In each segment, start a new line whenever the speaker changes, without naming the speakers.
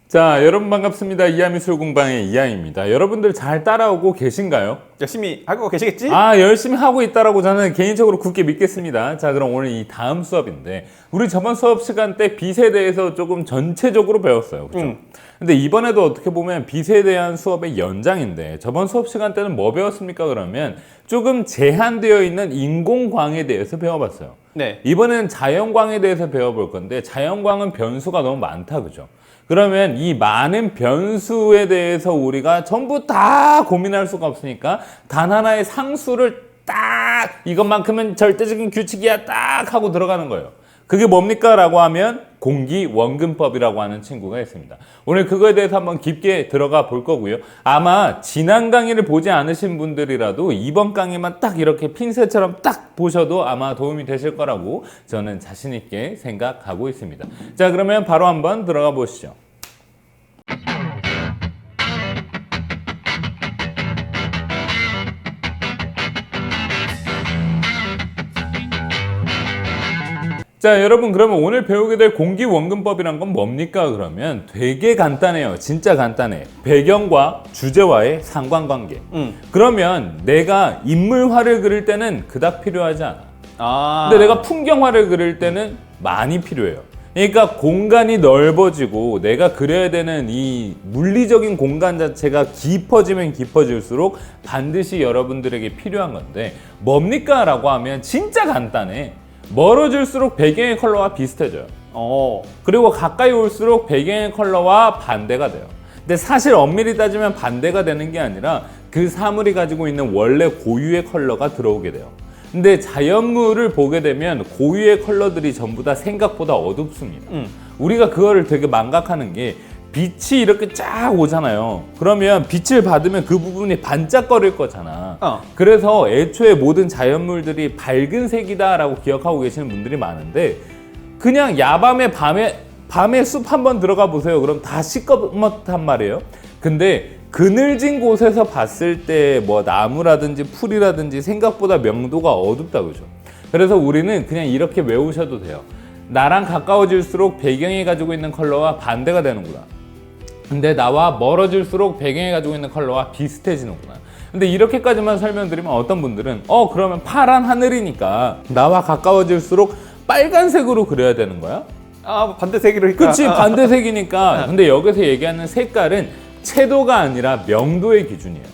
자, 여러분 반갑습니다. 이하미술 공방의 이하입니다. 여러분들 잘 따라오고 계신가요?
열심히 하고 계시겠지?
열심히 하고 있다라고 저는 개인적으로 굳게 믿겠습니다. 자, 그럼 오늘 이 다음 수업인데 우리 저번 수업 시간 때 빚에 대해서 조금 전체적으로 배웠어요. 그렇죠? 근데 이번에도 어떻게 보면 빚에 대한 수업의 연장인데 저번 수업 시간 때는 뭐 배웠습니까? 그러면 조금 제한되어 있는 인공광에 대해서 배워봤어요.
네.
이번에는 자연광에 대해서 배워볼 건데 자연광은 변수가 너무 많다, 그죠? 그러면 이 많은 변수에 대해서 우리가 전부 다 고민할 수가 없으니까 단 하나의 상수를 딱 이것만큼은 절대적인 규칙이야 딱 하고 들어가는 거예요. 그게 뭡니까? 라고 하면 공기원근법이라고 하는 친구가 있습니다. 오늘 그거에 대해서 한번 깊게 들어가 볼 거고요. 아마 지난 강의를 보지 않으신 분들이라도 이번 강의만 딱 이렇게 핀셋처럼 딱 보셔도 아마 도움이 되실 거라고 저는 자신 있게 생각하고 있습니다. 자, 그러면 바로 한번 들어가 보시죠. 자, 여러분, 그러면 오늘 배우게 될 공기원근법이란 건 뭡니까? 그러면 되게 간단해요. 진짜 간단해. 배경과 주제와의 상관관계. 그러면 내가 인물화를 그릴 때는 그닥 필요하지 않아. 근데 내가 풍경화를 그릴 때는 많이 필요해요. 그러니까 공간이 넓어지고 내가 그려야 되는 이 물리적인 공간 자체가 깊어지면 깊어질수록 반드시 여러분들에게 필요한 건데 뭡니까? 라고 하면 진짜 간단해. 멀어질수록 배경의 컬러와 비슷해져요. 그리고 가까이 올수록 배경의 컬러와 반대가 돼요. 근데 사실 엄밀히 따지면 반대가 되는 게 아니라 그 사물이 가지고 있는 원래 고유의 컬러가 들어오게 돼요. 근데 자연물을 보게 되면 고유의 컬러들이 전부 다 생각보다 어둡습니다. 우리가 그거를 되게 망각하는 게 빛이 이렇게 쫙 오잖아요. 그러면 빛을 받으면 그 부분이 반짝거릴 거잖아. 그래서 애초에 모든 자연물들이 밝은 색이다라고 기억하고 계시는 분들이 많은데 그냥 야밤에 밤에 숲 한번 들어가 보세요. 그럼 다 시꺼멓단 말이에요. 근데 그늘진 곳에서 봤을 때 뭐 나무라든지 풀이라든지 생각보다 명도가 어둡다, 그죠? 그래서 우리는 그냥 이렇게 외우셔도 돼요. 나랑 가까워질수록 배경이 가지고 있는 컬러와 반대가 되는구나. 근데 나와 멀어질수록 배경이 가지고 있는 컬러와 비슷해지는구나. 근데 이렇게까지만 설명드리면 어떤 분들은 그러면 파란 하늘이니까 나와 가까워질수록 빨간색으로 그려야 되는 거야?
반대색이니까.
그치, 반대색이니까. 근데 여기서 얘기하는 색깔은 채도가 아니라 명도의 기준이에요.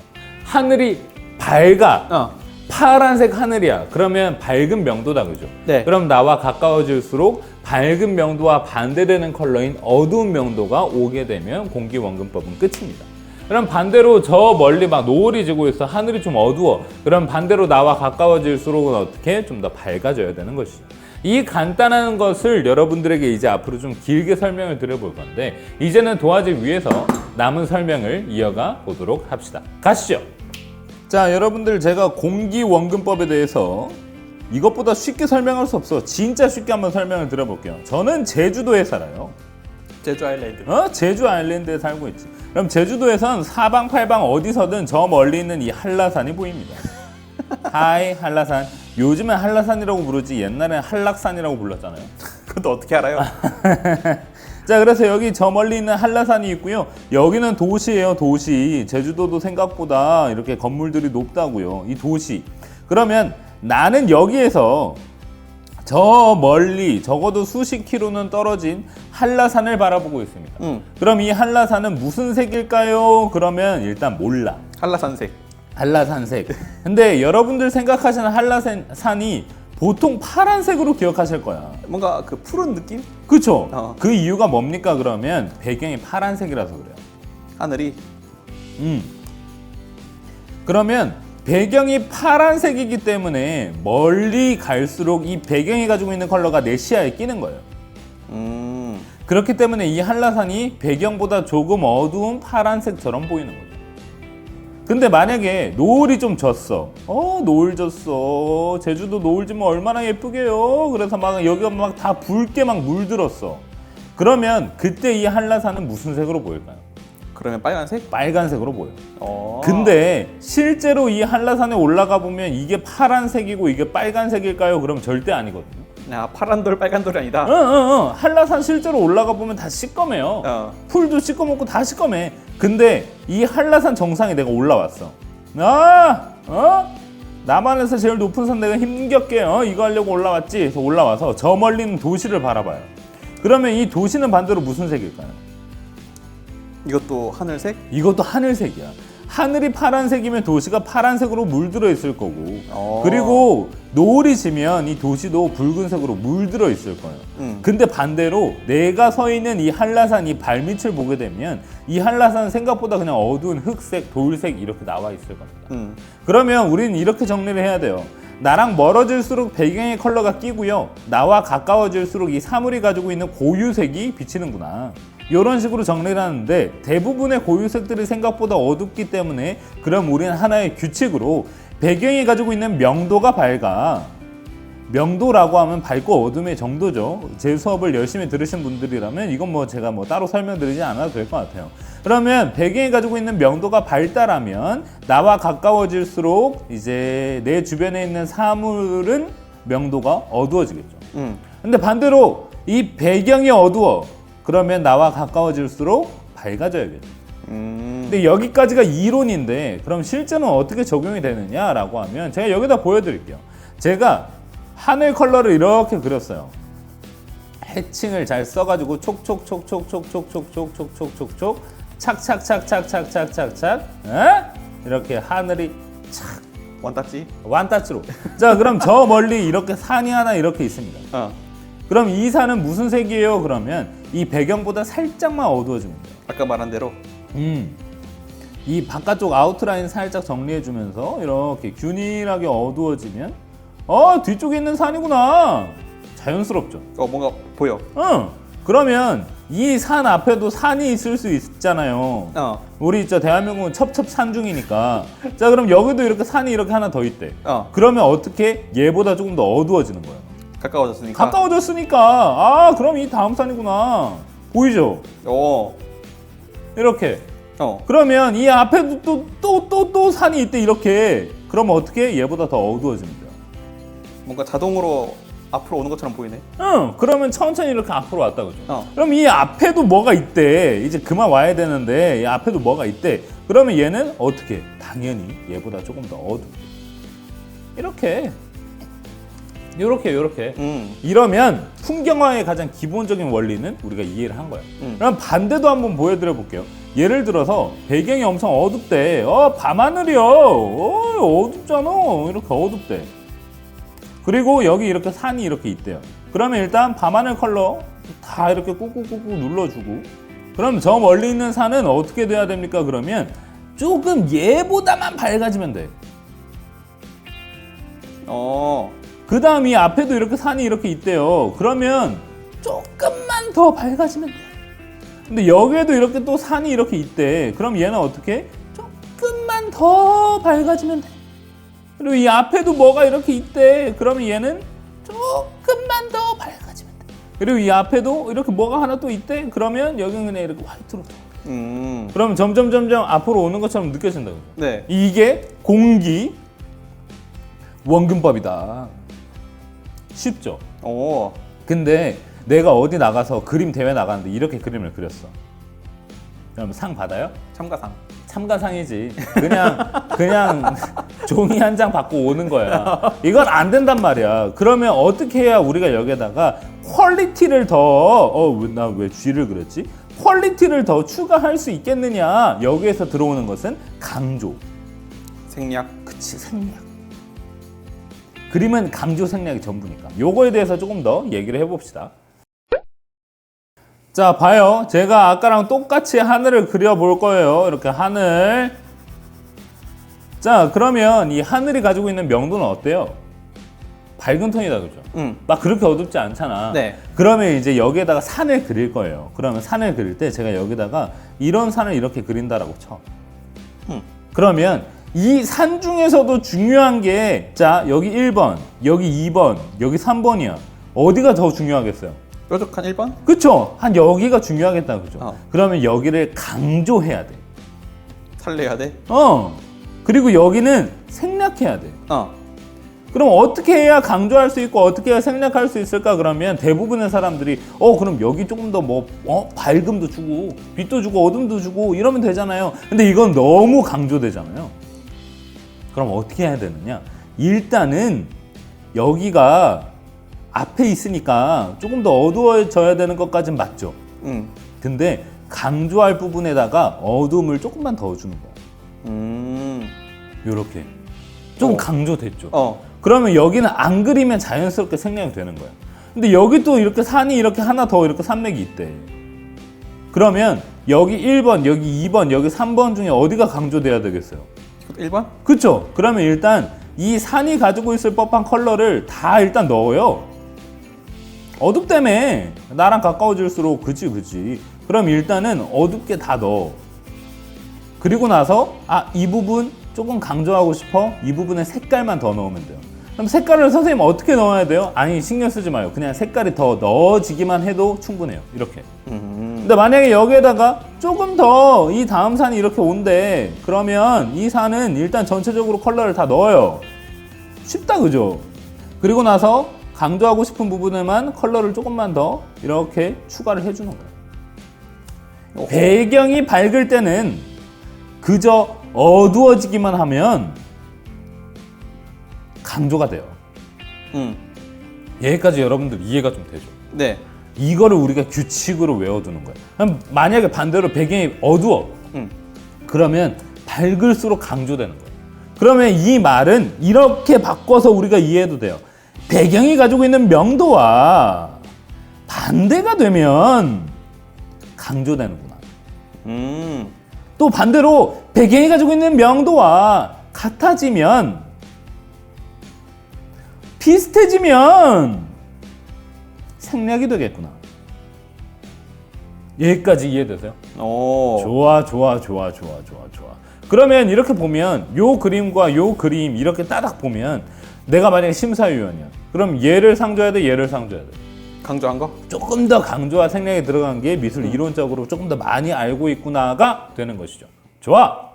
하늘이 밝아. 파란색 하늘이야. 그러면 밝은 명도다, 그죠?
네.
그럼 나와 가까워질수록 밝은 명도와 반대되는 컬러인 어두운 명도가 오게 되면 공기원근법은 끝입니다. 그럼 반대로 저 멀리 막 노을이 지고 있어. 하늘이 좀 어두워. 그럼 반대로 나와 가까워질수록은 어떻게? 좀 더 밝아져야 되는 것이죠. 이 간단한 것을 여러분들에게 이제 앞으로 좀 길게 설명을 드려볼 건데 이제는 도와주기 위해서 남은 설명을 이어가 보도록 합시다. 가시죠. 자, 여러분들 제가 공기원근법에 대해서 이것보다 쉽게 설명할 수 없어. 진짜 쉽게 한번 설명을 드려볼게요. 저는 제주도에 살아요.
제주 아일랜드.
제주 아일랜드에 살고 있지. 그럼 제주도에선 사방팔방 어디서든 저 멀리 있는 이 한라산이 보입니다. 하이 한라산. 요즘엔 한라산이라고 부르지 옛날엔 한락산이라고 불렀잖아요.
그것도 어떻게 알아요?
자, 그래서 여기 저 멀리 있는 한라산이 있고요. 여기는 도시예요, 도시. 제주도도 생각보다 이렇게 건물들이 높다고요. 이 도시. 그러면 나는 여기에서 저 멀리 적어도 수십 킬로는 떨어진 한라산을 바라보고 있습니다. 그럼 이 한라산은 무슨 색일까요? 그러면 일단 몰라. 한라산색. 근데 여러분들 생각하시는 한라산이 보통 파란색으로 기억하실 거야.
뭔가 그 푸른 느낌?
그쵸? 그 이유가 뭡니까? 그러면 배경이 파란색이라서 그래요.
하늘이?
그러면 배경이 파란색이기 때문에 멀리 갈수록 이 배경이 가지고 있는 컬러가 내 시야에 끼는 거예요. 그렇기 때문에 이 한라산이 배경보다 조금 어두운 파란색처럼 보이는 거죠. 근데 만약에 노을이 좀 졌어. 노을 졌어. 제주도 노을 지면 얼마나 예쁘게요. 그래서 막 여기가 막 다 붉게 막 물들었어. 그러면 그때 이 한라산은 무슨 색으로 보일까요?
그러면 빨간색?
빨간색으로 보여. 근데 실제로 이 한라산에 올라가 보면 이게 파란색이고 이게 빨간색일까요? 그럼 절대 아니거든요.
야, 파란 돌 빨간 돌이 아니다.
응. 한라산 실제로 올라가 보면 다 시꺼매요. 풀도 시꺼멓고 다 시꺼매. 근데 이 한라산 정상에 내가 올라왔어. 남한에서 제일 높은 산 내가 힘겹게 이거 하려고 올라왔지. 그래서 올라와서 저 멀리는 도시를 바라봐요. 그러면 이 도시는 반대로 무슨 색일까요?
이것도 하늘색?
이것도 하늘색이야. 하늘이 파란색이면 도시가 파란색으로 물들어 있을 거고, 그리고 노을이 지면 이 도시도 붉은색으로 물들어 있을 거예요. 근데 반대로 내가 서 있는 이 한라산 이 발밑을 보게 되면 이 한라산은 생각보다 그냥 어두운 흑색, 돌색 이렇게 나와 있을 겁니다. 그러면 우리는 이렇게 정리를 해야 돼요. 나랑 멀어질수록 배경의 컬러가 끼고요, 나와 가까워질수록 이 사물이 가지고 있는 고유색이 비치는구나. 이런 식으로 정리를 하는데, 대부분의 고유색들이 생각보다 어둡기 때문에 그럼 우리는 하나의 규칙으로 배경이 가지고 있는 명도가 밝아. 명도라고 하면 밝고 어둠의 정도죠. 제 수업을 열심히 들으신 분들이라면 이건 뭐 제가 뭐 따로 설명드리지 않아도 될 것 같아요. 그러면 배경이 가지고 있는 명도가 밝다라면 나와 가까워질수록 이제 내 주변에 있는 사물은 명도가 어두워지겠죠. 근데 반대로 이 배경이 어두워. 그러면 나와 가까워질수록 밝아져야겠죠. 근데 여기까지가 이론인데, 그럼 실제는 어떻게 적용이 되느냐라고 하면 제가 여기다 보여드릴게요. 제가 하늘 컬러를 이렇게 그렸어요. 해칭을 잘 써가지고 촉촉촉촉촉촉촉촉촉촉촉촉 착착착착착착착착 이렇게 하늘이 착 완따치로. 자, 그럼 저 멀리 이렇게 산이 하나 이렇게 있습니다. 그럼 이 산은 무슨 색이에요? 그러면 이 배경보다 살짝만 어두워지면 돼요.
아까 말한 대로.
이 바깥쪽 아웃라인 살짝 정리해주면서 이렇게 균일하게 어두워지면 뒤쪽에 있는 산이구나. 자연스럽죠.
뭔가 보여.
그러면 이 산 앞에도 산이 있을 수 있잖아요. 우리 대한민국은 첩첩산중이니까. 자, 그럼 여기도 이렇게 산이 이렇게 하나 더 있대. 그러면 어떻게 얘보다 조금 더 어두워지는 거예요? 가까워졌으니까. 그럼 이 다음 산이구나. 보이죠? 이렇게. 그러면 이 앞에도 또 산이 있대, 이렇게. 그러면 어떻게? 얘보다 더 어두워집니다.
뭔가 자동으로 앞으로 오는 것처럼 보이네.
그러면 천천히 이렇게 앞으로 왔다, 그죠? 그럼 이 앞에도 뭐가 있대. 이제 그만 와야 되는데 이 앞에도 뭐가 있대. 그러면 얘는 어떻게? 당연히 얘보다 조금 더 어둡게. 이렇게. 이러면 풍경화의 가장 기본적인 원리는 우리가 이해를 한 거예요. 그럼 반대도 한번 보여드려 볼게요. 예를 들어서 배경이 엄청 어둡대. 밤하늘이야. 어둡잖아. 이렇게 어둡대. 그리고 여기 이렇게 산이 이렇게 있대요. 그러면 일단 밤하늘 컬러 다 이렇게 꾹꾹꾹꾹 눌러주고, 그럼 저 멀리 있는 산은 어떻게 돼야 됩니까? 그러면 조금 얘보다만 밝아지면 돼. 그 다음 이 앞에도 이렇게 산이 이렇게 있대요. 그러면 조금만 더 밝아지면 돼. 근데 여기에도 이렇게 또 산이 이렇게 있대. 그럼 얘는 어떻게? 조금만 더 밝아지면 돼. 그리고 이 앞에도 뭐가 이렇게 있대. 그러면 얘는 조금만 더 밝아지면 돼. 그리고 이 앞에도 이렇게 뭐가 하나 또 있대. 그러면 여기는 그냥 이렇게 화이트로 돼. 그러면 점점 앞으로 오는 것처럼 느껴진다고.
네.
이게 공기 원근법이다. 쉽죠? 근데 내가 어디 나가서 그림 대회 나가는데 이렇게 그림을 그렸어. 그럼 상 받아요? 참가상이지. 그냥 종이 한 장 받고 오는 거야. 이건 안 된단 말이야. 그러면 어떻게 해야 우리가 여기에다가 퀄리티를 더, 나 왜 G를 그렸지? 퀄리티를 더 추가할 수 있겠느냐? 여기에서 들어오는 것은 강조.
생략.
그치, 생략. 그림은 강조 생략이 전부니까. 요거에 대해서 조금 더 얘기를 해봅시다. 자, 봐요. 제가 아까랑 똑같이 하늘을 그려볼 거예요. 이렇게 하늘. 자, 그러면 이 하늘이 가지고 있는 명도는 어때요? 밝은 톤이다, 그죠? 막 그렇게 어둡지 않잖아.
네.
그러면 이제 여기에다가 산을 그릴 거예요. 그러면 산을 그릴 때 제가 여기다가 이런 산을 이렇게 그린다라고 쳐. 그러면 이 산 중에서도 중요한 게, 자, 여기 1번, 여기 2번, 여기 3번이야. 어디가 더 중요하겠어요?
뾰족한 1번?
그쵸? 한 여기가 중요하겠다, 그죠? 그러면 여기를 강조해야 돼.
살려야 돼?
그리고 여기는 생략해야 돼. 그럼 어떻게 해야 강조할 수 있고 어떻게 해야 생략할 수 있을까? 그러면 대부분의 사람들이 그럼 여기 조금 더 밝음도 주고 빛도 주고 어둠도 주고 이러면 되잖아요. 근데 이건 너무 강조되잖아요. 그럼 어떻게 해야 되느냐? 일단은 여기가 앞에 있으니까 조금 더 어두워져야 되는 것까진 맞죠. 근데 강조할 부분에다가 어둠을 조금만 더 주는 거야. 요렇게 좀 강조됐죠. 그러면 여기는 안 그리면 자연스럽게 생략이 되는 거야. 근데 여기 또 이렇게 산이 이렇게 하나 더 이렇게 산맥이 있대. 그러면 여기 1번, 여기 2번, 여기 3번 중에 어디가 강조돼야 되겠어요?
1번?
그쵸? 그러면 일단 이 산이 가지고 있을 법한 컬러를 다 일단 넣어요. 어둡 때문에 나랑 가까워질수록 그치. 그럼 일단은 어둡게 다 넣어. 그리고 나서 이 부분 조금 강조하고 싶어? 이 부분에 색깔만 더 넣으면 돼요. 그럼 색깔을 선생님 어떻게 넣어야 돼요? 아니 신경 쓰지 마요. 그냥 색깔이 더 넣어지기만 해도 충분해요. 이렇게. 근데 만약에 여기에다가 조금 더 이 다음 산이 이렇게 온대. 그러면 이 산은 일단 전체적으로 컬러를 다 넣어요. 쉽다 그죠? 그리고 나서 강조하고 싶은 부분에만 컬러를 조금만 더 이렇게 추가를 해주는 거예요. 배경이 밝을 때는 그저 어두워지기만 하면 강조가 돼요. 여기까지 여러분들 이해가 좀 되죠?
네.
이거를 우리가 규칙으로 외워두는 거예요. 그럼 만약에 반대로 배경이 어두워. 그러면 밝을수록 강조되는 거예요. 그러면 이 말은 이렇게 바꿔서 우리가 이해해도 돼요. 배경이 가지고 있는 명도와 반대가 되면 강조되는구나. 또 반대로 배경이 가지고 있는 명도와 같아지면 비슷해지면 생략이 되겠구나. 여기까지 이해되세요? 좋아. 그러면 이렇게 보면 요 그림과 요 그림 이렇게 따닥 보면 내가 만약에 심사위원이야. 그럼 얘를 상조해야 돼, 얘를 상조해야 돼.
강조한 거?
조금 더 강조와 생략이 들어간 게 미술 이론적으로 조금 더 많이 알고 있구나가 되는 것이죠. 좋아.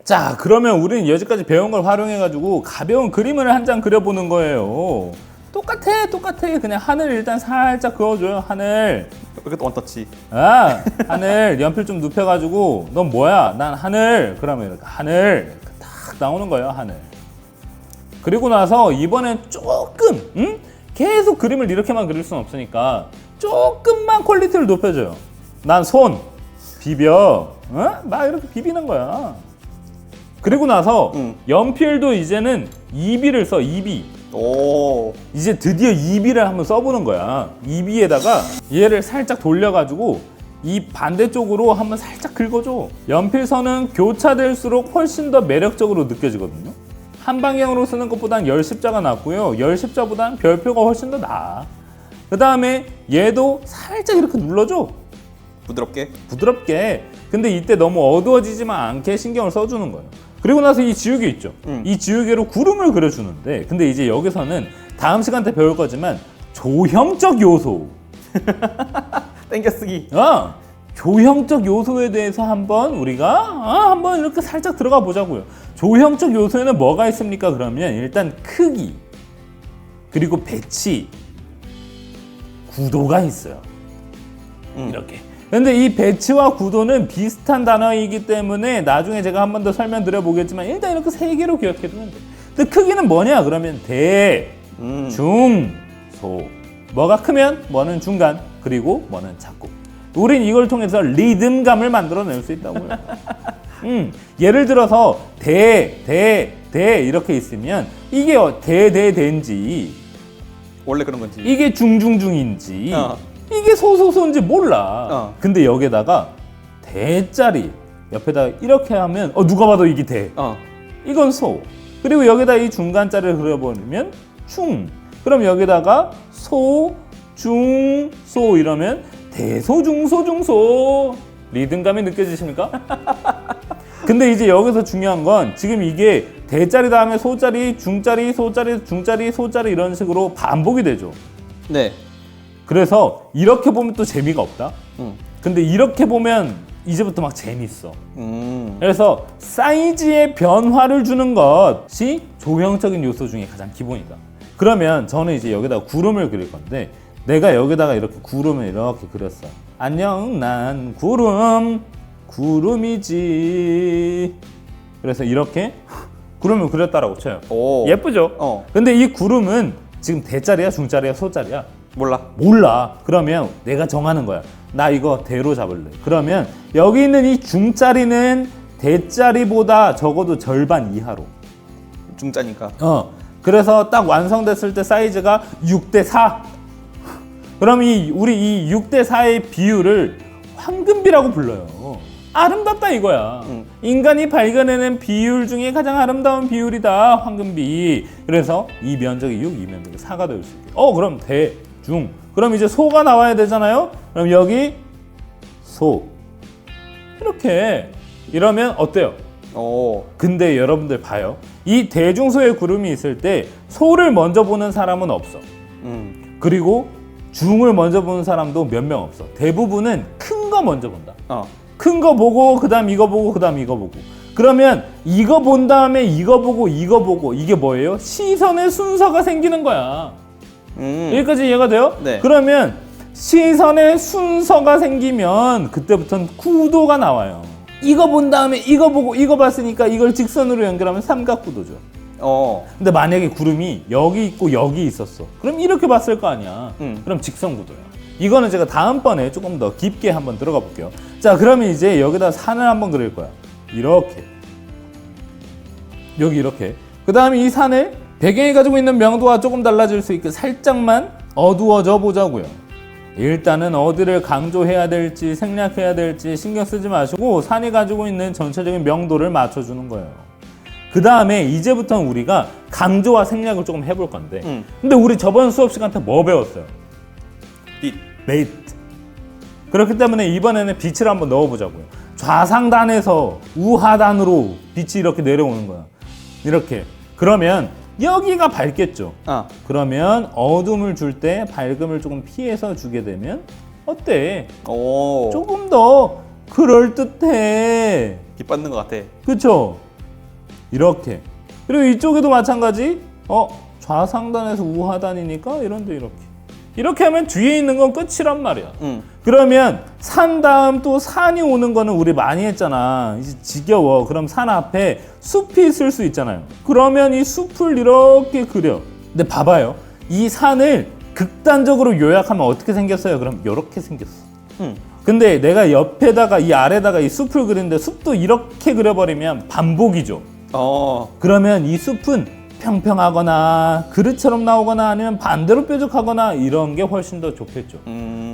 자, 그러면 우리는 여기까지 배운 걸 활용해가지고 가벼운 그림을 한 장 그려보는 거예요. 똑같아. 그냥 하늘 일단 살짝 그어줘요. 하늘.
이것도 원터치.
하늘 연필 좀 눕혀가지고 넌 뭐야? 난 하늘. 그러면 이렇게 하늘 딱 나오는 거예요. 하늘. 그리고 나서 이번엔 조금 계속 그림을 이렇게만 그릴 수는 없으니까 조금만 퀄리티를 높여줘요. 난 손 비벼. 막 이렇게 비비는 거야. 그리고 나서 연필도 이제는 이비를 써. 이비. 이제 드디어 이비를 한번 써보는 거야. 이비에다가 얘를 살짝 돌려가지고 이 반대쪽으로 한번 살짝 긁어줘. 연필선은 교차될수록 훨씬 더 매력적으로 느껴지거든요. 한 방향으로 쓰는 것보단 열십자가 낫고요. 열십자보단 별표가 훨씬 더 나아. 그 다음에 얘도 살짝 이렇게 눌러줘. 부드럽게. 근데 이때 너무 어두워지지만 않게 신경을 써주는 거예요. 그리고 나서 이 지우개 있죠. 이 지우개로 구름을 그려주는데, 근데 이제 여기서는 다음 시간 때 배울 거지만 조형적 요소.
땡겨쓰기.
조형적 요소에 대해서 한번 우리가 한번 이렇게 살짝 들어가 보자고요. 조형적 요소에는 뭐가 있습니까? 그러면 일단 크기, 그리고 배치, 구도가 있어요. 이렇게. 근데 이 배치와 구도는 비슷한 단어이기 때문에 나중에 제가 한 번 더 설명드려 보겠지만 일단 이렇게 세 개로 기억해 두면 돼요. 근데 크기는 뭐냐? 그러면 대, 중, 소. 뭐가 크면 뭐는 중간, 그리고 뭐는 작고. 우린 이걸 통해서 리듬감을 만들어낼 수 있다고요. 예를 들어서 대 이렇게 있으면 이게 대인지
원래 그런 건지
이게 중인지 이게 소인지 몰라. 근데 여기다가 대자리 옆에다가 이렇게 하면 누가 봐도 이게 대. 이건 소. 그리고 여기다 이 중간자리를 그려버리면 중. 그럼 여기다가 소, 중, 소 이러면 대소중소. 리듬감이 느껴지십니까? 근데 이제 여기서 중요한 건 지금 이게 대자리 다음에 소자리, 중자리, 소자리, 중자리, 소자리 이런 식으로 반복이 되죠.
네.
그래서 이렇게 보면 또 재미가 없다. 근데 이렇게 보면 이제부터 막 재밌어. 그래서 사이즈의 변화를 주는 것이 조형적인 요소 중에 가장 기본이다. 그러면 저는 이제 여기다가 구름을 그릴 건데 내가 여기다가 이렇게 구름을 이렇게 그렸어. 안녕 난 구름이지. 그래서 이렇게 구름을 그렸다라고 쳐요.
오.
예쁘죠? 근데 이 구름은 지금 대자리야 중자리야 소자리야? 몰라. 그러면 내가 정하는 거야. 나 이거 대로 잡을래. 그러면 여기 있는 이 중자리는 대자리보다 적어도 절반 이하로.
중자니까.
그래서 딱 완성됐을 때 사이즈가 6대4. 그럼 우리 이 6대4의 비율을 황금비라고 불러요. 아름답다 이거야. 인간이 발견해낸 비율 중에 가장 아름다운 비율이다. 황금비. 그래서 이 면적이 6, 이 면적이 4가 될 수 있게. 그럼 대중. 그럼 이제 소가 나와야 되잖아요. 그럼 여기 소. 이렇게. 이러면 어때요? 근데 여러분들 봐요. 이 대중소의 구름이 있을 때 소를 먼저 보는 사람은 없어. 그리고 중을 먼저 보는 사람도 몇 명 없어. 대부분은 큰 거 먼저 본다. 큰 거 보고 그다음 이거 보고 그다음 이거 보고. 그러면 이거 본 다음에 이거 보고 이거 보고. 이게 뭐예요? 시선의 순서가 생기는 거야. 여기까지 이해가 돼요?
네.
그러면 시선의 순서가 생기면 그때부터는 구도가 나와요. 이거 본 다음에 이거 보고 이거 봤으니까 이걸 직선으로 연결하면 삼각구도죠. 근데 만약에 구름이 여기 있고 여기 있었어. 그럼 이렇게 봤을 거 아니야. 그럼 직선구도야. 이거는 제가 다음번에 조금 더 깊게 한번 들어가 볼게요. 자, 그러면 이제 여기다 산을 한번 그릴 거야. 이렇게. 여기 이렇게. 그 다음에 이 산을 배경이 가지고 있는 명도가 조금 달라질 수 있게 살짝만 어두워져 보자고요. 일단은 어디를 강조해야 될지 생략해야 될지 신경 쓰지 마시고 산이 가지고 있는 전체적인 명도를 맞춰주는 거예요. 그 다음에 이제부터는 우리가 강조와 생략을 조금 해볼 건데 근데 우리 저번 수업 시간 때 뭐 배웠어요? 빛. 그렇기 때문에 이번에는 빛을 한번 넣어보자고요. 좌상단에서 우하단으로 빛이 이렇게 내려오는 거야. 이렇게. 그러면 여기가 밝겠죠. 그러면 어둠을 줄 때 밝음을 조금 피해서 주게 되면 어때? 조금 더 그럴듯해.
빛 받는 것 같아.
그쵸? 이렇게. 그리고 이쪽에도 마찬가지. 좌상단에서 우하단이니까 이런데 이렇게 하면 뒤에 있는 건 끝이란 말이야. 그러면 산 다음 또 산이 오는 거는 우리 많이 했잖아. 이제 지겨워. 그럼 산 앞에 숲이 있을 수 있잖아요. 그러면 이 숲을 이렇게 그려. 근데 봐봐요. 이 산을 극단적으로 요약하면 어떻게 생겼어요? 그럼 이렇게 생겼어. 근데 내가 옆에다가 이 아래다가 이 숲을 그리는데 숲도 이렇게 그려버리면 반복이죠. 그러면 이 숲은 평평하거나 그릇처럼 나오거나 아니면 반대로 뾰족하거나 이런 게 훨씬 더 좋겠죠.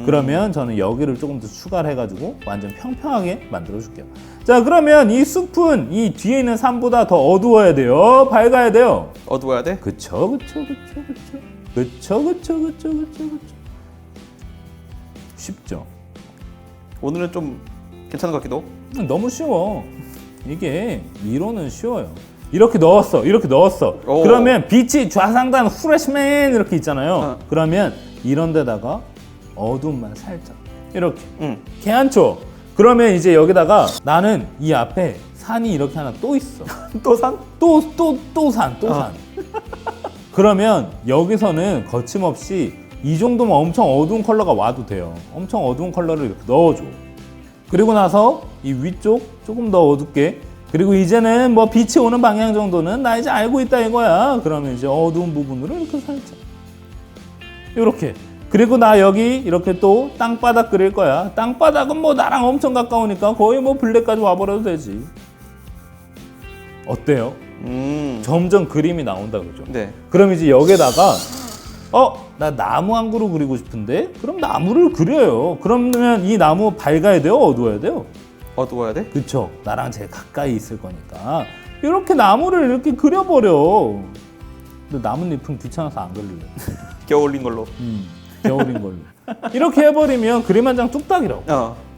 그러면 저는 여기를 조금 더 추가를 해가지고 완전 평평하게 만들어 줄게요. 자, 그러면 이 숲은 이 뒤에 있는 산보다 더 어두워야 돼요? 밝아야 돼요?
어두워야 돼?
그쵸. 쉽죠?
오늘은 좀 괜찮은 것 같기도.
너무 쉬워. 이게 이론은 쉬워요. 이렇게 넣었어. 그러면 빛이 좌상단 후레쉬맨 이렇게 있잖아요. 그러면 이런 데다가 어둠만 살짝 이렇게. 괜찮죠? 그러면 이제 여기다가 나는 이 앞에 산이 이렇게 하나 또 있어.
또 산?
또 산. 그러면 여기서는 거침없이 이 정도면 엄청 어두운 컬러가 와도 돼요. 엄청 어두운 컬러를 이렇게 넣어줘. 그리고 나서 이 위쪽 조금 더 어둡게. 그리고 이제는 뭐 빛이 오는 방향 정도는 나 이제 알고 있다 이거야. 그러면 이제 어두운 부분으로 이렇게 살짝 이렇게. 그리고 나 여기 이렇게 또 땅바닥 그릴 거야. 땅바닥은 뭐 나랑 엄청 가까우니까 거의 뭐 블랙까지 와버려도 되지. 어때요? 점점 그림이 나온다 그죠?
네.
그럼 이제 여기다가 나 나무 한 그루 그리고 싶은데 그럼 나무를 그려요. 그러면 이 나무 밝아야 돼요? 어두워야 돼요?
어두워야 돼?
그쵸. 나랑 제일 가까이 있을 거니까 이렇게 나무를 이렇게 그려버려. 근데 나뭇잎은 귀찮아서 안 그릴래.
겨울린 걸로.
겨울인 걸로. 이렇게 해버리면 그림 한 장 뚝딱이라고.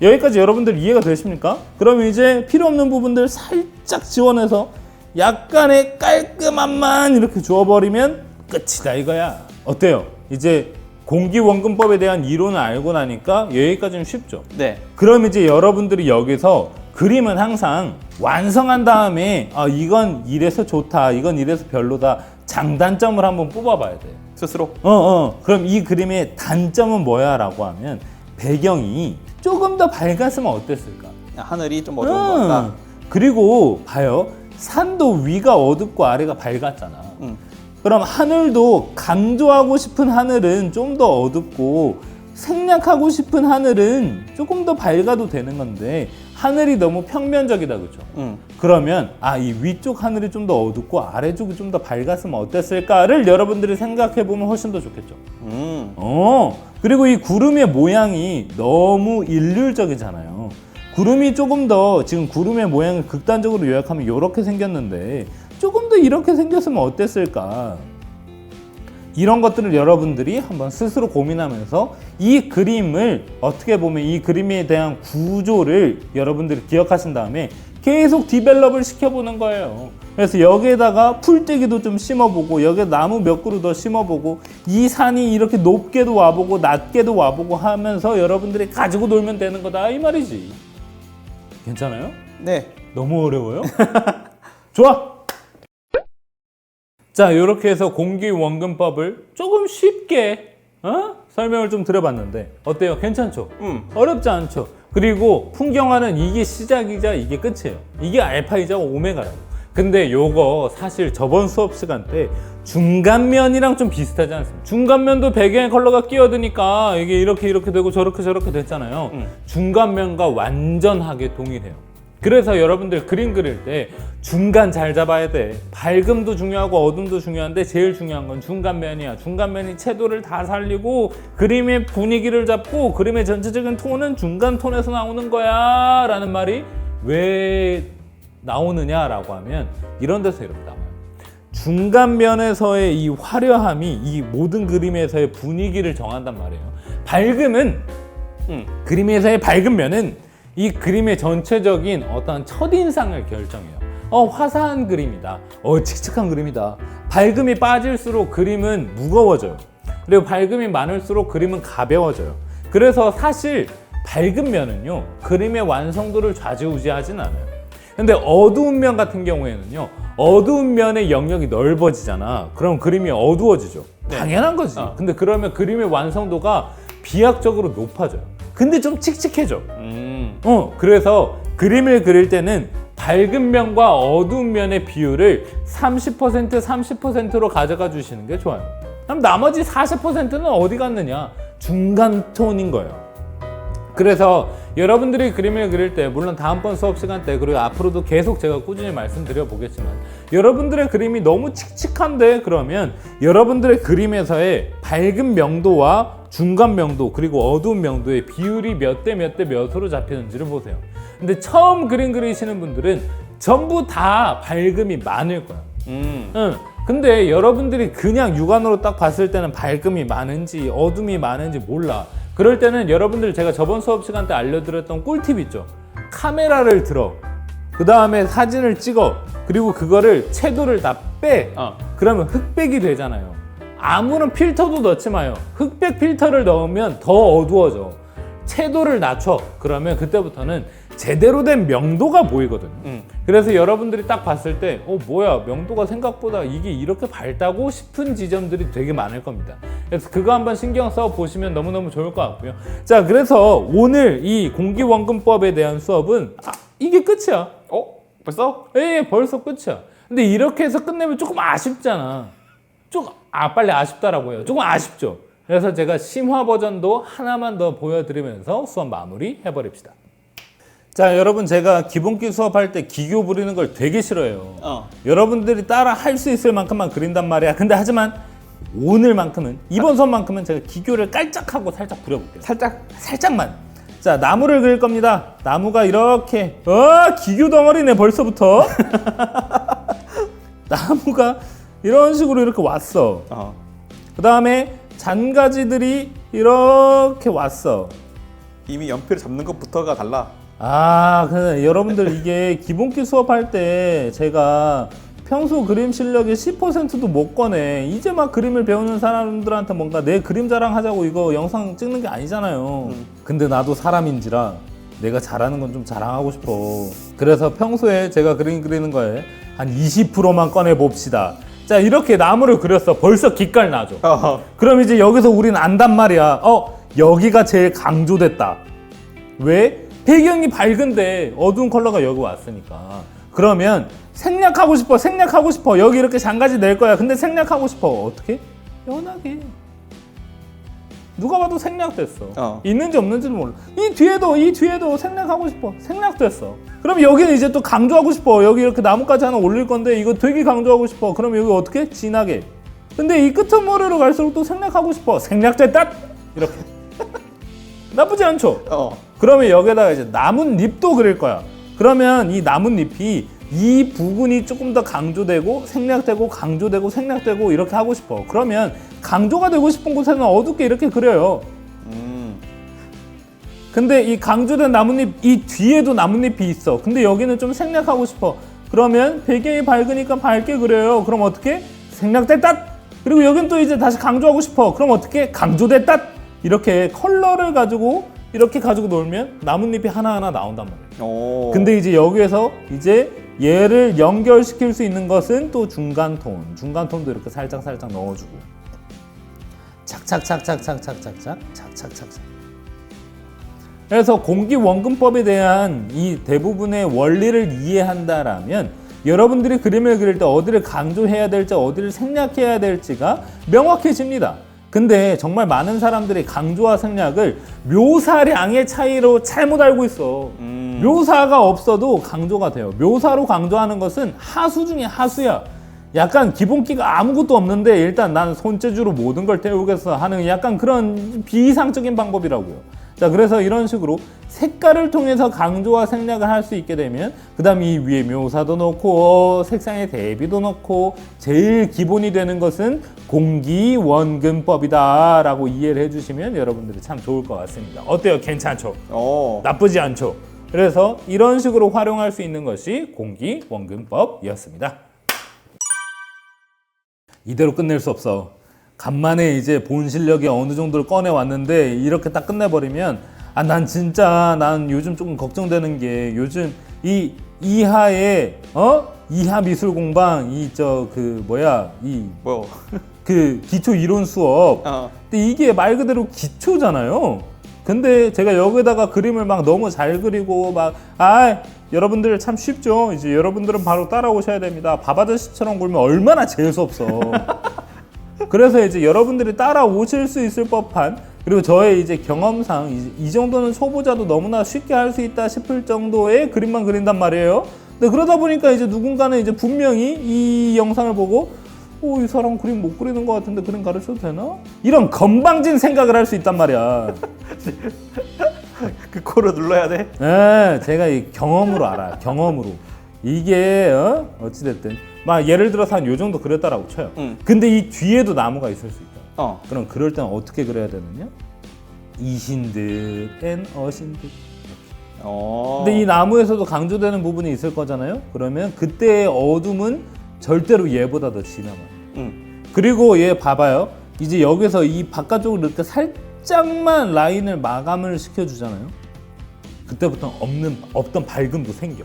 여기까지 여러분들 이해가 되십니까? 그러면 이제 필요 없는 부분들 살짝 지원해서 약간의 깔끔함만 이렇게 주워버리면 끝이다 이거야. 어때요? 이제 공기원근법에 대한 이론을 알고 나니까 여기까지는 쉽죠.
네.
그럼 이제 여러분들이 여기서 그림은 항상 완성한 다음에 이건 이래서 좋다, 이건 이래서 별로다, 장단점을 한번 뽑아봐야 돼.
스스로.
그럼 이 그림의 단점은 뭐야? 라고 하면 배경이 조금 더 밝았으면 어땠을까?
하늘이 좀 어두운 것 같다.
그리고 봐요. 산도 위가 어둡고 아래가 밝았잖아. 그럼 하늘도 강조하고 싶은 하늘은 좀 더 어둡고 생략하고 싶은 하늘은 조금 더 밝아도 되는 건데 하늘이 너무 평면적이다, 그렇죠? 그러면 이 위쪽 하늘이 좀 더 어둡고 아래쪽이 좀 더 밝았으면 어땠을까를 여러분들이 생각해 보면 훨씬 더 좋겠죠. 그리고 이 구름의 모양이 너무 일률적이잖아요. 구름이 조금 더, 지금 구름의 모양을 극단적으로 요약하면 이렇게 생겼는데 조금 더 이렇게 생겼으면 어땠을까? 이런 것들을 여러분들이 한번 스스로 고민하면서 이 그림을 어떻게 보면 이 그림에 대한 구조를 여러분들이 기억하신 다음에 계속 디벨롭을 시켜보는 거예요. 그래서 여기에다가 풀떼기도 좀 심어보고 여기에 나무 몇 그루 더 심어보고 이 산이 이렇게 높게도 와보고 낮게도 와보고 하면서 여러분들이 가지고 놀면 되는 거다, 이 말이지. 괜찮아요?
네.
너무 어려워요? 좋아! 자, 이렇게 해서 공기원근법을 조금 쉽게 설명을 좀 드려봤는데 어때요? 괜찮죠? 어렵지 않죠? 그리고 풍경화는 이게 시작이자 이게 끝이에요. 이게 알파이자 오메가라고. 근데 요거 사실 저번 수업 시간 때 중간면이랑 좀 비슷하지 않습니까? 중간면도 배경의 컬러가 끼어드니까 이게 이렇게 되고 저렇게 됐잖아요. 중간면과 완전하게 동일해요. 그래서 여러분들 그림 그릴 때 중간 잘 잡아야 돼. 밝음도 중요하고 어둠도 중요한데 제일 중요한 건 중간면이야. 중간면이 채도를 다 살리고 그림의 분위기를 잡고 그림의 전체적인 톤은 중간 톤에서 나오는 거야 라는 말이 왜 나오느냐라고 하면 이런 데서 이렇게 나와요. 중간면에서의 이 화려함이 이 모든 그림에서의 분위기를 정한단 말이에요. 밝음은 그림에서의 밝은 면은 이 그림의 전체적인 어떤 첫인상을 결정해요. 화사한 그림이다. 칙칙한 그림이다. 밝음이 빠질수록 그림은 무거워져요. 그리고 밝음이 많을수록 그림은 가벼워져요. 그래서 사실 밝은 면은요, 그림의 완성도를 좌지우지하진 않아요. 근데 어두운 면 같은 경우에는요, 어두운 면의 영역이 넓어지잖아. 그럼 그림이 어두워지죠. 당연한 거지. 근데 그러면 그림의 완성도가 비약적으로 높아져요. 근데 좀 칙칙해져. 그래서 그림을 그릴 때는 밝은 면과 어두운 면의 비율을 30%, 30%로 가져가 주시는 게 좋아요. 그럼 나머지 40%는 어디 갔느냐? 중간 톤인 거예요. 그래서 여러분들이 그림을 그릴 때, 물론 다음번 수업 시간 때 그리고 앞으로도 계속 제가 꾸준히 말씀드려 보겠지만, 여러분들의 그림이 너무 칙칙한데 그러면 여러분들의 그림에서의 밝은 명도와 중간 명도 그리고 어두운 명도의 비율이 몇 대 몇으로 잡히는지를 보세요. 근데 처음 그림 그리시는 분들은 전부 다 밝음이 많을 거야. 근데 여러분들이 그냥 육안으로 딱 봤을 때는 밝음이 많은지 어둠이 많은지 몰라. 그럴 때는 여러분들 제가 저번 수업 시간 때 알려드렸던 꿀팁 있죠. 카메라를 들어, 그 다음에 사진을 찍어, 그리고 그거를 채도를 다 빼. 그러면 흑백이 되잖아요. 아무런 필터도 넣지 마요. 흑백 필터를 넣으면 더 어두워져. 채도를 낮춰. 그러면 그때부터는 제대로 된 명도가 보이거든요. 그래서 여러분들이 딱 봤을 때 뭐야, 명도가 생각보다 이게 이렇게 밝다고 싶은 지점들이 되게 많을 겁니다. 그래서 그거 한번 신경 써 보시면 너무너무 좋을 것 같고요. 자, 그래서 오늘 이 공기원근법에 대한 수업은 이게 끝이야.
벌써?
예, 벌써 끝이야. 근데 이렇게 해서 끝내면 조금 아쉽잖아. 빨리 아쉽다라고요. 조금 아쉽죠. 그래서 제가 심화 버전도 하나만 더 보여드리면서 수업 마무리 해버립시다. 자, 여러분, 제가 기본기 수업할 때 기교 부리는 걸 되게 싫어해요. 여러분들이 따라 할 수 있을 만큼만 그린단 말이야. 근데 하지만 오늘만큼은, 이번 수업만큼은 제가 기교를 깔짝하고 살짝 부려볼게요. 살짝만. 자, 나무를 그릴 겁니다. 나무가 이렇게 기교 덩어리네 벌써부터. 나무가 이런 식으로 이렇게 왔어. 그 다음에 잔가지들이 이렇게 왔어.
이미 연필을 잡는 것부터가 달라.
근데 여러분들 이게 기본기 수업할 때 제가 평소 그림 실력의 10%도 못 꺼내. 이제 막 그림을 배우는 사람들한테 뭔가 내 그림 자랑하자고 이거 영상 찍는 게 아니잖아요. 근데 나도 사람인지라 내가 잘하는 건 좀 자랑하고 싶어. 그래서 평소에 제가 그림 그리는 거에 한 20%만 꺼내 봅시다. 자, 이렇게 나무를 그렸어. 벌써 기깔 나죠. 그럼 이제 여기서 우린 안단 말이야. 여기가 제일 강조됐다. 왜? 배경이 밝은데 어두운 컬러가 여기 왔으니까. 그러면 생략하고 싶어. 여기 이렇게 장가지 낼 거야. 근데 생략하고 싶어. 어떻게? 연하게. 누가 봐도 생략됐어. 있는지 없는지도 몰라. 이 뒤에도 생략하고 싶어. 생략됐어. 그럼 여기는 이제 또 강조하고 싶어. 여기 이렇게 나뭇가지 하나 올릴 건데 이거 되게 강조하고 싶어. 그럼 여기 어떻게? 진하게. 근데 이 끄트머리로 갈수록 또 생략하고 싶어. 생략됐다. 이렇게. 나쁘지 않죠? 그러면 여기다가 이제 나뭇잎도 그릴 거야. 그러면 이 나뭇잎이 이 부분이 조금 더 강조되고 생략되고 강조되고 생략되고 이렇게 하고 싶어. 그러면 강조가 되고 싶은 곳에는 어둡게 이렇게 그려요. 근데 이 강조된 나뭇잎, 이 뒤에도 나뭇잎이 있어. 근데 여기는 좀 생략하고 싶어. 그러면 배경이 밝으니까 밝게 그려요. 그럼 어떻게? 생략됐다. 그리고 여긴 또 이제 다시 강조하고 싶어. 그럼 어떻게? 강조됐다. 이렇게 컬러를 가지고 이렇게 가지고 놀면 나뭇잎이 하나하나 나온단 말이에요. 근데 이제 여기에서 이제 얘를 연결시킬 수 있는 것은 또 중간톤도 이렇게 살짝 넣어주고 착착착착착착착착. 그래서 공기원근법에 대한 이 대부분의 원리를 이해한다라면 여러분들이 그림을 그릴 때 어디를 강조해야 될지 어디를 생략해야 될지가 명확해집니다. 근데 정말 많은 사람들이 강조와 생략을 묘사량의 차이로 잘못 알고 있어. 묘사가 없어도 강조가 돼요. 묘사로 강조하는 것은 하수 중에 하수야. 약간 기본기가 아무것도 없는데 일단 난 손재주로 모든 걸 태우겠어 하는 약간 그런 비이상적인 방법이라고요. 자, 그래서 이런 식으로 색깔을 통해서 강조와 생략을 할 수 있게 되면 그 다음 이 위에 묘사도 넣고 색상의 대비도 넣고 제일 기본이 되는 것은 공기원근법이다 라고 이해를 해주시면 여러분들이 참 좋을 것 같습니다. 어때요? 괜찮죠? 나쁘지 않죠? 그래서 이런 식으로 활용할 수 있는 것이 공기원근법이었습니다. 이대로 끝낼 수 없어. 간만에 이제 본 실력이 어느 정도를 꺼내왔는데 이렇게 딱 끝내버리면 난 요즘 조금 걱정되는 게 요즘 이 이하의 이하 미술 공방 그 기초 이론 수업. 근데 이게 말 그대로 기초잖아요. 근데 제가 여기다가 그림을 막 너무 잘 그리고 여러분들 참 쉽죠. 이제 여러분들은 바로 따라오셔야 됩니다. 밥 아저씨처럼 굴면 얼마나 재수 없어. 그래서 이제 여러분들이 따라오실 수 있을 법한 그리고 저의 이제 경험상 이 정도는 초보자도 너무나 쉽게 할 수 있다 싶을 정도의 그림만 그린단 말이에요. 근데 그러다 보니까 이제 누군가는 이제 분명히 이 영상을 보고 이 사람 그림 못 그리는 것 같은데 그림 가르쳐도 되나? 이런 건방진 생각을 할 수 있단 말이야.
그 코를 눌러야 돼?
네, 제가 이 경험으로 알아요. 경험으로. 이게 어찌됐든 막 예를 들어서 한 요 정도 그렸다라고 쳐요. 근데 이 뒤에도 나무가 있을 수 있다. 그럼 그럴 때는 어떻게 그려야 되느냐? 이신듯 앤 어신듯. 근데 이 나무에서도 강조되는 부분이 있을 거잖아요. 그러면 그때의 어둠은 절대로 얘보다 더 진하면. 그리고 얘 봐봐요. 이제 여기서 이 바깥쪽으로 이렇게 살짝만 라인을 마감을 시켜주잖아요. 그때부터 없던 밝음도 생겨.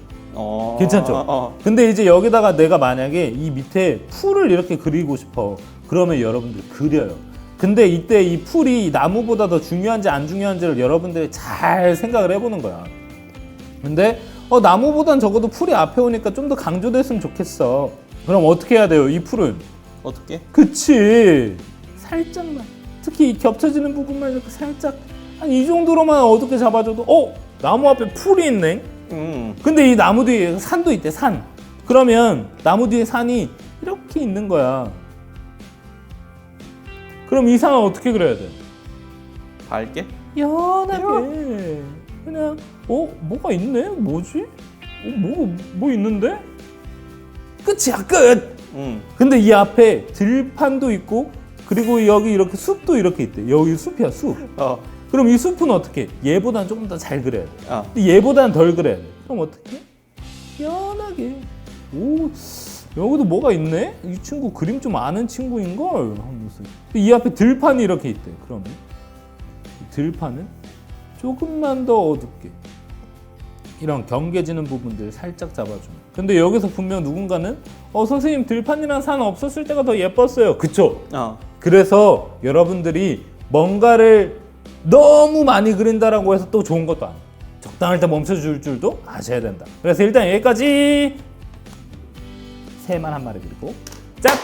괜찮죠? 근데 이제 여기다가 내가 만약에 이 밑에 풀을 이렇게 그리고 싶어. 그러면 여러분들 그려요. 근데 이때 이 풀이 나무보다 더 중요한지 안 중요한지를 여러분들이 잘 생각을 해보는 거야. 근데 나무보단 적어도 풀이 앞에 오니까 좀 더 강조됐으면 좋겠어. 그럼 어떻게 해야 돼요? 이 풀은
어떻게?
그치, 살짝만, 특히 이 겹쳐지는 부분만 이렇게 살짝 한 이 정도로만 어둡게 잡아줘도 나무 앞에 풀이 있네. 근데 이 나무 뒤에 산도 있대. 산. 그러면 나무 뒤에 산이 이렇게 있는 거야. 그럼 이 산은 어떻게 그려야 돼?
밝게?
연하게. 그냥 뭐가 있네? 뭐지? 뭐 있는데? 끝이야, 끝! 근데 이 앞에 들판도 있고 그리고 여기 이렇게 숲도 이렇게 있대. 여기 숲이야, 숲. 그럼 이 숲은 어떻게? 얘보다는 조금 더 잘 그려야 돼. 근데 얘보다는 덜 그려야 돼. 그럼 어떻게? 연하게. 여기도 뭐가 있네? 이 친구 그림 좀 아는 친구인걸 하면서 이 앞에 들판이 이렇게 있대. 그러면 이 들판은 조금만 더 어둡게 이런 경계지는 부분들 살짝 잡아주면. 근데 여기서 분명 누군가는 선생님 들판이랑 산 없었을 때가 더 예뻤어요. 그쵸? 그래서 여러분들이 뭔가를 너무 많이 그린다라고 해서 또 좋은 것도 아니에요. 적당할 때 멈춰줄 줄도 아셔야 된다. 그래서 일단 여기까지 새만 한 마리 그리고 짠!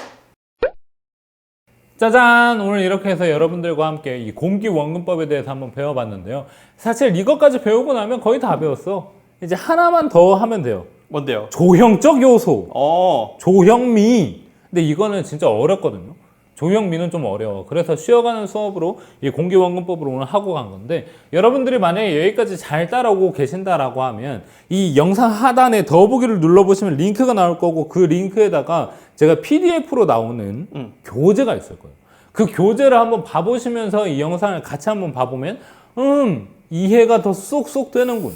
짜잔! 오늘 이렇게 해서 여러분들과 함께 이 공기원근법에 대해서 한번 배워봤는데요. 사실 이것까지 배우고 나면 거의 다 배웠어. 이제 하나만 더 하면 돼요.
뭔데요?
조형적 요소. 조형미. 근데 이거는 진짜 어렵거든요. 조형미는 좀 어려워. 그래서 쉬어가는 수업으로 이 공기원근법을 오늘 하고 간 건데, 여러분들이 만약에 여기까지 잘 따라오고 계신다라고 하면 이 영상 하단에 더보기를 눌러보시면 링크가 나올 거고, 그 링크에다가 제가 PDF로 나오는 교재가 있을 거예요. 그 교재를 한번 봐보시면서 이 영상을 같이 한번 봐보면 이해가 더 쏙쏙 되는군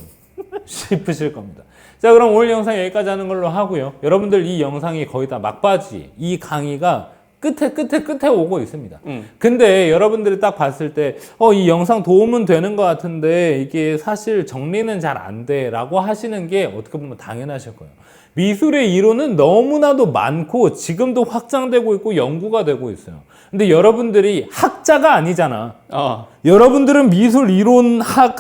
싶으실 겁니다. 자, 그럼 오늘 영상 여기까지 하는 걸로 하고요. 여러분들 이 영상이 거의 다 막바지, 이 강의가 끝에 오고 있습니다. 근데 여러분들이 딱 봤을 때 이 영상 도움은 되는 것 같은데 이게 사실 정리는 잘 안 돼 라고 하시는 게 어떻게 보면 당연하실 거예요. 미술의 이론은 너무나도 많고 지금도 확장되고 있고 연구가 되고 있어요. 근데 여러분들이 학자가 아니잖아. 여러분들은 미술 이론학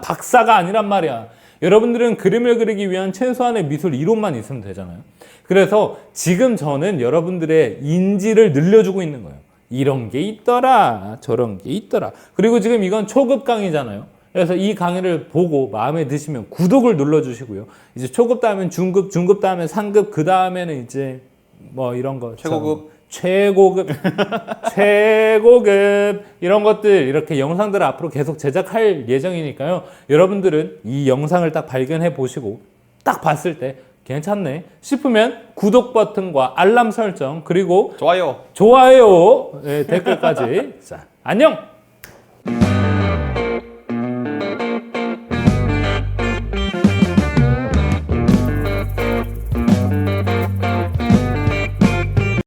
박사가 아니란 말이야. 여러분들은 그림을 그리기 위한 최소한의 미술 이론만 있으면 되잖아요. 그래서 지금 저는 여러분들의 인지를 늘려주고 있는 거예요. 이런 게 있더라, 저런 게 있더라. 그리고 지금 이건 초급 강의잖아요. 그래서 이 강의를 보고 마음에 드시면 구독을 눌러주시고요. 이제 초급 다음엔 중급, 중급 다음엔 상급, 그 다음에는 이제 뭐 이런 거. 최고급, 최고급 이런 것들 이렇게 영상들을 앞으로 계속 제작할 예정이니까요. 여러분들은 이 영상을 딱 발견해 보시고 딱 봤을 때 괜찮네 싶으면 구독 버튼과 알람 설정 그리고
좋아요
네, 댓글까지 자, 안녕.